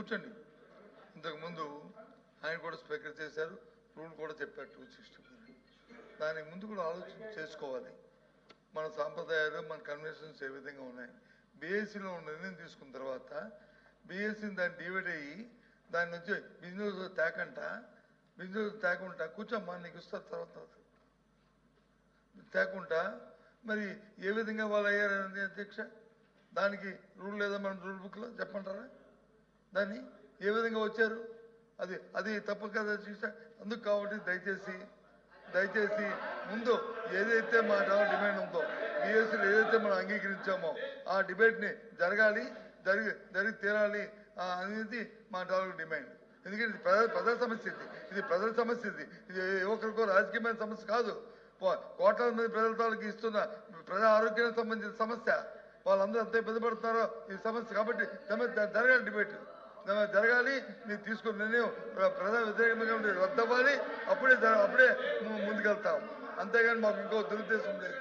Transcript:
కూర్చోండి. ఇంతకుముందు ఆయన కూడా స్పీకర్ చేశారు, రూల్ కూడా చెప్పారు 260. దానికి ముందు కూడా ఆలోచన చేసుకోవాలి. మన సాంప్రదాయాలు మన కన్వెన్షన్స్ ఏ విధంగా ఉన్నాయి. బీఎస్సీలో నిర్ణయం తీసుకున్న తర్వాత బీఎస్సీని దాన్ని డివైడ్ అయ్యి దాని నుంచి బిజినెస్ తేకుండా కూర్చోమ్మా నీకు ఇస్తారు తర్వాత తేకుండా మరి ఏ విధంగా వాళ్ళు అయ్యారని అధ్యక్ష దానికి రూల్ లేదా మన రూల్ బుక్లో చెప్పంటారా? దాన్ని ఏ విధంగా వచ్చారు అది తప్పు కదా అధ్యక్ష. అందుకు కాబట్టి దయచేసి ముందు ఏదైతే మా డిమాండ్ ఉందో బీఎస్సీలో ఏదైతే మనం అంగీకరించామో ఆ డిబేట్ని జరిగి తీరాలి అనేది మా డిమాండ్. ఎందుకంటే ఇది ప్రజల సమస్య, ఇది ప్రజల సమస్య, ఇది యువకులకు రాజకీయమైన సమస్య కాదు. కోట్ల మంది ప్రజల తాలూకు ఇస్తున్న ప్రజా ఆరోగ్యానికి సంబంధించిన సమస్య. వాళ్ళందరూ ఎంత ఇబ్బంది పడుతున్నారో ఈ సమస్య. కాబట్టి జరగాలి, డిబేట్ జరగాలి. మీరు తీసుకున్న నిర్ణయం ప్రజా వ్యతిరేకంగా రద్దవ్వాలి. అప్పుడే ముందుకెళ్తాం. అంతేగాని మాకు ఇంకో దురుద్దేశం లేదు.